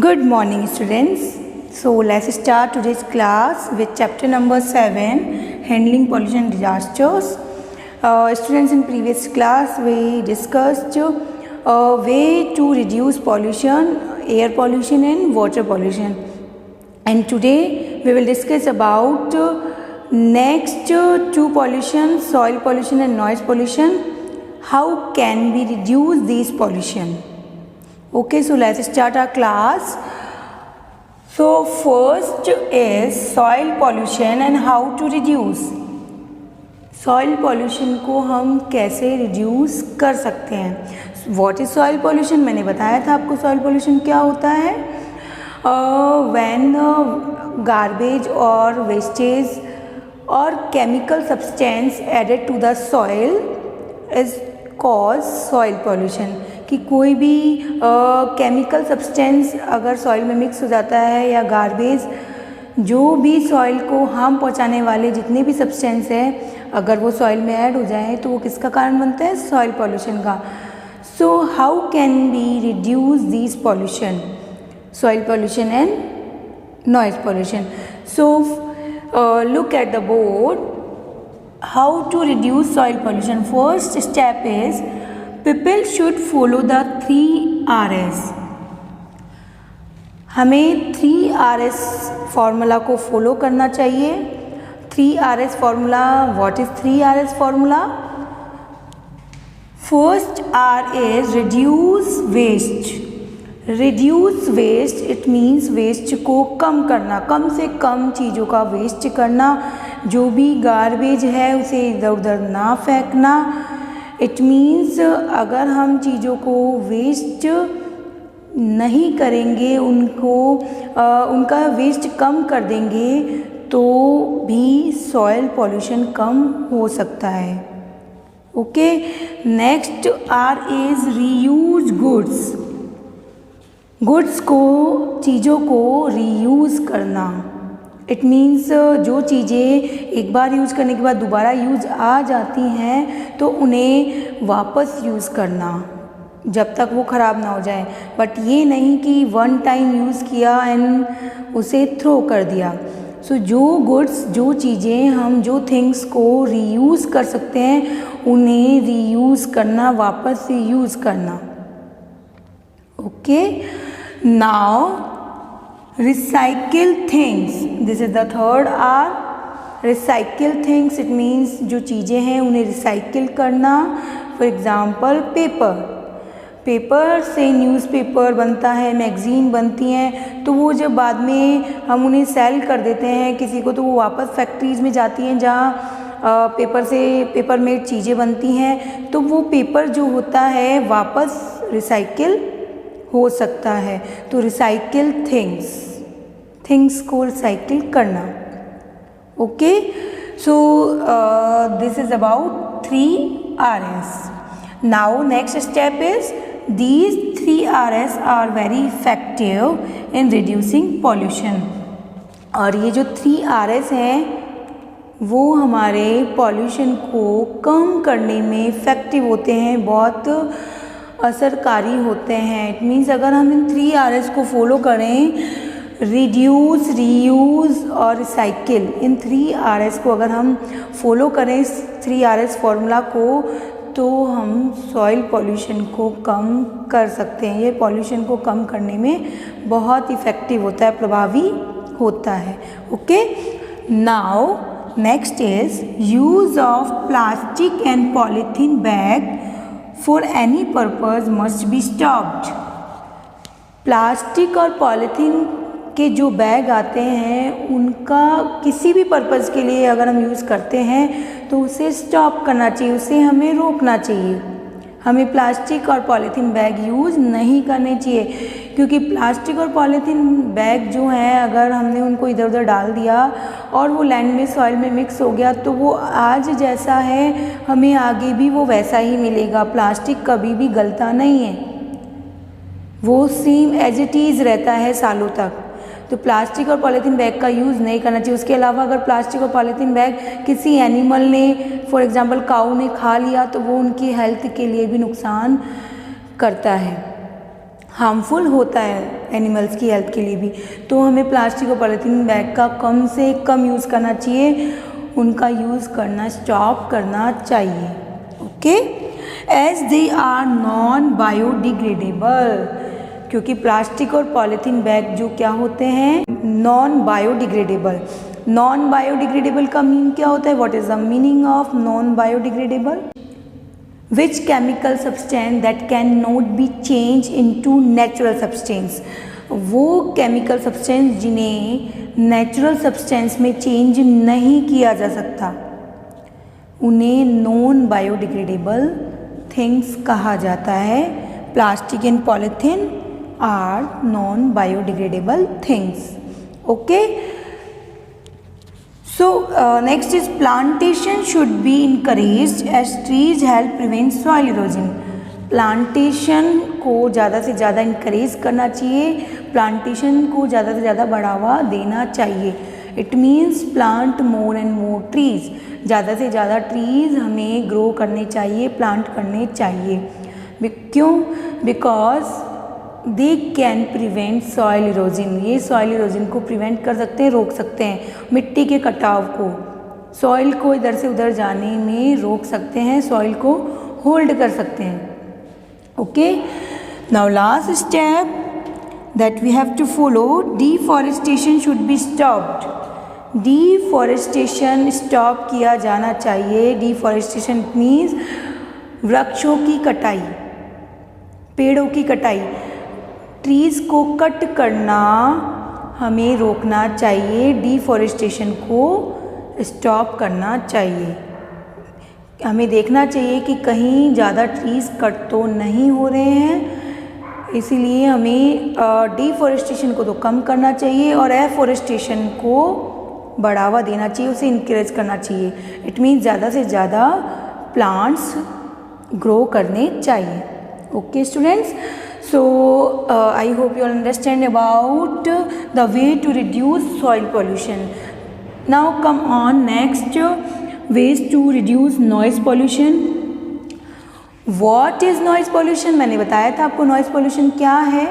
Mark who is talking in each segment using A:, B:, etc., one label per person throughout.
A: Good morning, students. So let's start today's class with chapter number 7, handling pollution disasters. Students, in previous class we discussed a way to reduce pollution, air pollution and water pollution. And today we will discuss about next two pollution, soil pollution and noise pollution. How can we reduce these pollution? Okay, so let's start our class. So first is soil pollution and how to reduce. Soil pollution को हम कैसे reduce कर सकते हैं. What is soil pollution? मैंने बताया था आपको soil pollution क्या होता है. When garbage or wastage or chemical substance added to the soil is cause soil pollution. कि कोई भी केमिकल सब्सटेंस अगर सॉइल में मिक्स हो जाता है या गार्बेज जो भी सॉइल को हार्म पहुंचाने वाले जितने भी सब्सटेंस है अगर वो सॉइल में ऐड हो जाए तो वो किसका कारण बनता है? सॉइल पॉल्यूशन का. So how can be reduce this pollution? Soil pollution and noise pollution. So look at the board. How to reduce soil pollution. First step is People should follow the 3Rs. हमें 3Rs formula को follow करना चाहिए. 3Rs formula. What is 3Rs formula? First R is reduce waste. Reduce waste it means waste को कम करना, कम से कम चीज़ों का वेस्ट करना. जो भी गार्बेज है उसे इधर उधर ना फेंकना. इट मीन्स अगर हम चीज़ों को वेस्ट नहीं करेंगे, उनका वेस्ट कम कर देंगे तो भी सॉइल पॉल्यूशन कम हो सकता है. Okay. Next R is reuse goods. Goods को, चीज़ों को रीयूज़ करना. इट मीन्स जो चीज़ें एक बार यूज़ करने के बाद दोबारा यूज आ जाती हैं तो उन्हें वापस यूज़ करना जब तक वो ख़राब ना हो जाए. बट ये नहीं कि वन टाइम यूज़ किया एंड उसे थ्रो कर दिया. सो जो गुड्स, जो चीज़ें हम जो थिंग्स को रीयूज़ कर सकते हैं उन्हें रीयूज़ करना, वापस से यूज़ करना. Okay. Now recycle things. This is the third R. Recycle things. It means जो चीज़ें हैं उन्हें रिसाइकिल करना. For example paper. पेपर से न्यूज़पेपर बनता है, मैगज़ीन बनती हैं, तो वो जब बाद में हम उन्हें सेल कर देते हैं किसी को तो वो वापस फैक्ट्रीज़ में जाती हैं जहाँ पेपर से पेपर मेड चीज़ें बनती हैं. तो वो पेपर जो होता है वापस रिसाइकिल हो सकता है. तो रिसाइकिल थिंग्स को रिसाइकिल करना. Okay. So this is about 3Rs. Now next step is these 3Rs are very effective in reducing pollution. और ये जो 3Rs हैं वो हमारे पॉल्यूशन को कम करने में इफ़ेक्टिव होते हैं, बहुत असरकारी होते हैं. इट मीन्स अगर हम इन 3Rs को फॉलो करें, रिड्यूस, रीयूज़ और रिसाइकिल, इन 3Rs को अगर हम फॉलो करें 3Rs फार्मूला को तो हम सॉइल पॉल्यूशन को कम कर सकते हैं. ये पॉल्यूशन को कम करने में बहुत इफ़ेक्टिव होता है, प्रभावी होता है. Okay. Now next is use of plastic and polythene bag for any purpose must be stopped. Plastic और पॉलीथीन के जो बैग आते हैं उनका किसी भी पर्पज़ के लिए अगर हम यूज़ करते हैं तो उसे स्टॉप करना चाहिए, उसे हमें रोकना चाहिए. हमें प्लास्टिक और पॉलीथीन बैग यूज़ नहीं करने चाहिए क्योंकि प्लास्टिक और पॉलीथीन बैग जो हैं अगर हमने उनको इधर उधर डाल दिया और वो लैंड में, सॉइल में मिक्स हो गया तो वो आज जैसा है हमें आगे भी वो वैसा ही मिलेगा. प्लास्टिक कभी भी गलता नहीं है, वो सेम एज इट इज़ रहता है सालों तक. तो प्लास्टिक और पॉलीथीन बैग का यूज़ नहीं करना चाहिए. उसके अलावा अगर प्लास्टिक और पॉलीथीन बैग किसी एनिमल ने, फॉर एग्ज़ाम्पल काऊ ने खा लिया तो वो उनकी हेल्थ के लिए भी नुकसान करता है, हार्मफुल होता है. एनिमल्स की हेल्थ के लिए भी। तो हमें प्लास्टिक और पॉलीथीन बैग का कम से कम यूज़ करना चाहिए, उनका यूज़ करना स्टॉप करना चाहिए। Okay, as they are non biodegradable, क्योंकि प्लास्टिक और पॉलीथीन बैग जो क्या होते हैं, नॉन बायोडिग्रेडेबल। नॉन बायोडिग्रेडेबल का मीन क्या होता है? What is the meaning of non biodegradable? Which chemical substance that can not be change into natural substance, वो केमिकल सब्सटेंस जिन्हें नेचुरल सब्सटेंस में चेंज नहीं किया जा सकता, उन्हें नॉन बायोडिग्रेडेबल थिंग्स कहा जाता है। Plastic and polythene are non biodegradable things. Okay, so next is plantation should be encouraged as trees help prevent soil erosion। Plantation को ज़्यादा से ज़्यादा इंकरेज करना चाहिए, प्लांटेशन को ज़्यादा से ज़्यादा बढ़ावा देना चाहिए। It means plant more and more trees, ज़्यादा से ज़्यादा ट्रीज़ हमें ग्रो करने चाहिए, प्लांट करने चाहिए। क्यों? Because they can prevent soil erosion, ये सॉइल इरोजन को प्रिवेंट कर सकते हैं, रोक सकते हैं, मिट्टी के कटाव को, सॉइल को इधर से उधर जाने में रोक सकते हैं, सॉइल को होल्ड कर सकते हैं। Okay, now last step that we have to follow, deforestation should be stopped. Deforestation stop किया जाना चाहिए। डिफॉरेस्टेशन मीन्स वृक्षों की कटाई, पेड़ों की कटाई, ट्रीज़ को कट करना हमें रोकना चाहिए, डिफॉरेस्टेशन को स्टॉप करना चाहिए। हमें देखना चाहिए कि कहीं ज़्यादा ट्रीज़ कट तो नहीं हो रहे हैं, इसीलिए हमें डिफॉरेस्टेशन को तो कम करना चाहिए और एफॉरेस्टेशन को बढ़ावा देना चाहिए, उसे इंकरेज करना चाहिए। इट मीन्स ज़्यादा से ज़्यादा प्लांट्स ग्रो करने चाहिए। Okay students, so I hope you all understand about the way to reduce soil pollution. Now come on next, ways to reduce noise pollution. What is noise pollution? मैंने बताया था आपको noise pollution क्या है।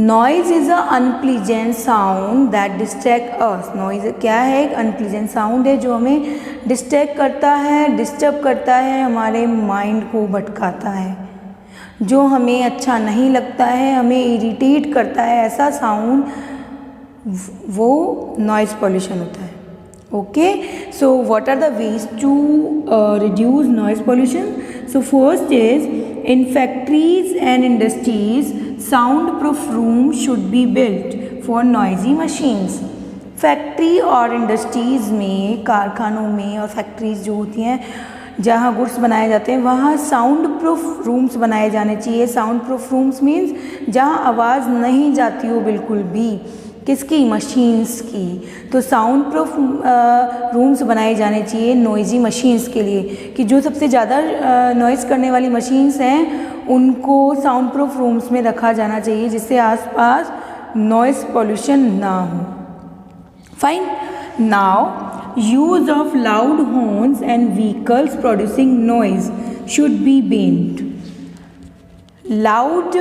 A: Noise is a unpleasant sound that distract us. Noise क्या है? एक unpleasant sound है जो हमें distract करता है, disturb करता है, हमारे mind को भटकाता है, जो हमें अच्छा नहीं लगता है, हमें इरिटेट करता है, ऐसा साउंड वो नॉइज़ पॉल्यूशन होता है। Okay, so what are the ways to reduce noise pollution? So first is, in factories and industries sound proof room should be built for noisy machines. Factory और industries में, कारखानों में और factories जो होती हैं जहाँ गुड्स बनाए जाते हैं, वहाँ साउंड प्रूफ रूम्स बनाए जाने चाहिए। साउंड प्रूफ रूम्स मीन्स जहाँ आवाज़ नहीं जाती हो बिल्कुल भी, किसकी? मशीन्स की। तो साउंड प्रूफ रूम्स बनाए जाने चाहिए नॉइजी मशीन्स के लिए, कि जो सबसे ज़्यादा नॉइज़ करने वाली मशीन्स हैं उनको साउंड प्रूफ रूम्स में रखा जाना चाहिए, जिससे आसपास नॉइज़ पॉल्यूशन ना हो। Fine, now use of loud horns and vehicles producing noise should be banned। Loud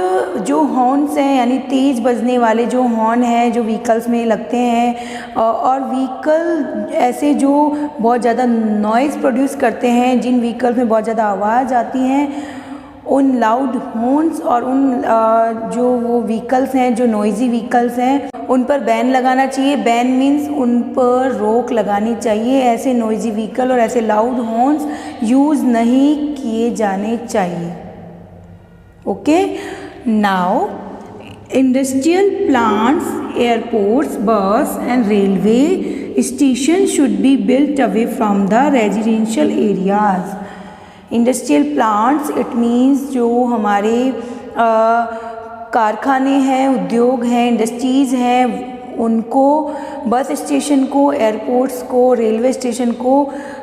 A: जो हॉर्न्स हैं, यानी तेज़ बजने वाले जो हॉर्न हैं जो व्हीकल्स में लगते हैं, और व्हीकल ऐसे जो बहुत ज़्यादा नॉइज़ प्रोड्यूस करते हैं, जिन व्हीकल्स में बहुत ज़्यादा आवाज़ आती हैं, उन लाउड हॉर्न्स और उन जो वो व्हीकल्स हैं जो नॉइज़ी व्हीकल्स हैं उन पर बैन लगाना चाहिए। बैन मीन्स उन पर रोक लगानी चाहिए। ऐसे नॉइज़ी व्हीकल और ऐसे लाउड हॉर्न्स यूज़ नहीं किए जाने चाहिए। Okay, now industrial plants, airports, bus and railway station should be built away from the residential areas. Industrial plants it means जो हमारे कारखाने हैं, उद्योग हैं, इंडस्ट्रीज़ हैं, उनको, बस स्टेशन को, एयरपोर्ट्स को, रेलवे स्टेशन को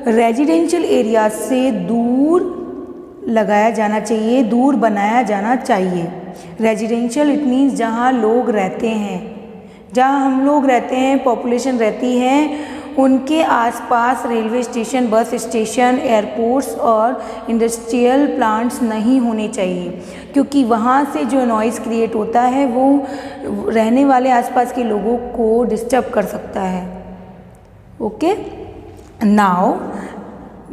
A: रेजिडेंशियल एरिया से दूर लगाया जाना चाहिए, दूर बनाया जाना चाहिए। रेजिडेंशियल इट मीन्स जहाँ लोग रहते हैं, जहाँ हम लोग रहते हैं, पॉपुलेशन रहती है, उनके आसपास railway station, bus station, airports और इंडस्ट्रियल प्लांट्स नहीं होने चाहिए, क्योंकि वहाँ से जो नॉइज़ क्रिएट होता है वो रहने वाले आसपास के लोगों को डिस्टर्ब कर सकता है। Okay, now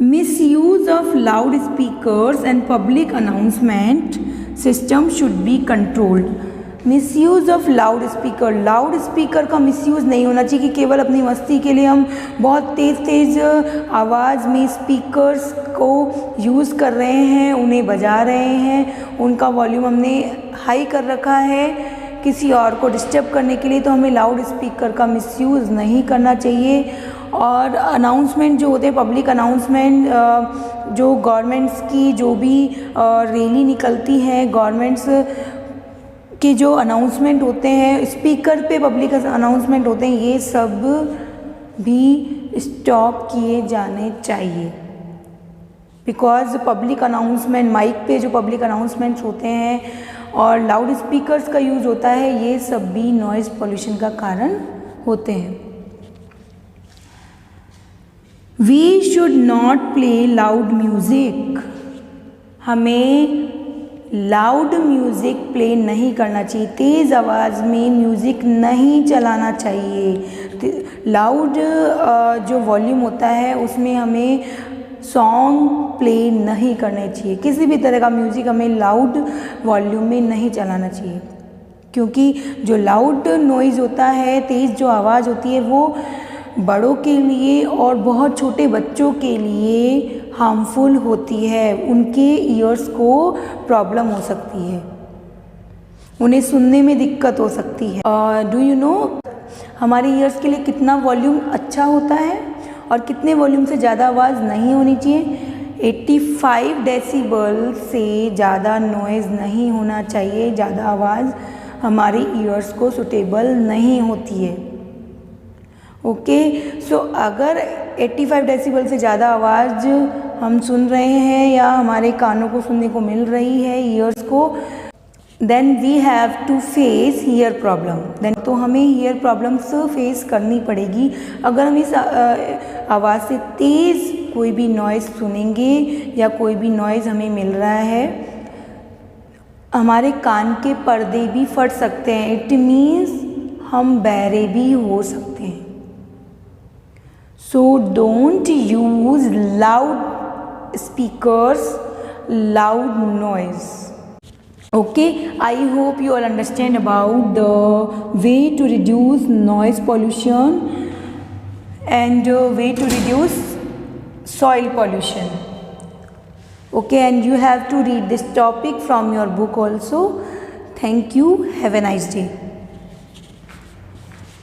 A: misuse of loudspeakers and public announcement system should be controlled. Misuse of loud speaker, loud speaker का मिसयूज़ नहीं होना चाहिए कि केवल अपनी मस्ती के लिए हम बहुत तेज़ आवाज़ में स्पीकर्स को यूज़ कर रहे हैं, उन्हें बजा रहे हैं, उनका वॉल्यूम हमने हाई कर रखा है किसी और को डिस्टर्ब करने के लिए, तो हमें लाउड स्पीकर का मिसयूज़ नहीं करना चाहिए। और अनाउंसमेंट जो होते हैं, पब्लिक अनाउंसमेंट, जो गवर्नमेंट्स की जो भी रैली निकलती है, गवर्नमेंट्स के जो अनाउंसमेंट होते हैं, स्पीकर पे पब्लिक अनाउंसमेंट होते हैं, ये सब भी स्टॉप किए जाने चाहिए। बिकॉज पब्लिक अनाउंसमेंट, माइक पे जो पब्लिक अनाउंसमेंट्स होते हैं और लाउड स्पीकर्स का यूज़ होता है, ये सब भी नॉइज़ पोल्यूशन का कारण होते हैं। We should not play loud music, हमें लाउड म्यूज़िक प्ले नहीं करना चाहिए, तेज़ आवाज़ में म्यूज़िक नहीं चलाना चाहिए। लाउड जो वॉल्यूम होता है उसमें हमें सॉन्ग प्ले नहीं करने चाहिए, किसी भी तरह का म्यूज़िक हमें लाउड वॉल्यूम में नहीं चलाना चाहिए, क्योंकि जो लाउड नॉइज़ होता है, तेज़ जो आवाज़ होती है, वो बड़ों के लिए और बहुत छोटे बच्चों के लिए हार्मफुल होती है, उनके ईयर्स को प्रॉब्लम हो सकती है, उन्हें सुनने में दिक्कत हो सकती है। डू यू नो हमारे ईयर्स के लिए कितना वॉल्यूम अच्छा होता है और कितने वॉल्यूम से ज़्यादा आवाज़ नहीं होनी चाहिए? 85 डेसिबल से ज़्यादा नॉइज़ नहीं होना चाहिए, ज़्यादा आवाज़ हमारे ईयर्स को सुटेबल नहीं होती है। ओके, सो अगर 85 डेसिबल से ज़्यादा आवाज़ हम सुन रहे हैं या हमारे कानों को सुनने को मिल रही है, ईयर्स को, then we have to face hear problem, then तो हमें हीयर प्रॉब्लम्स फेस करनी पड़ेगी। अगर हम इस आवाज़ से तेज़ कोई भी नॉइज़ सुनेंगे या कोई भी नॉइज़ हमें मिल रहा है, हमारे कान के पर्दे भी फट सकते हैं, इट मीन्स हम बहरे भी हो सकते हैं। So don't use loud speakers, loud noise. Okay, I hope you all understand about the way to reduce noise pollution and way to reduce soil pollution. Okay, and you have to read this topic from your book also. Thank you. Have a nice day.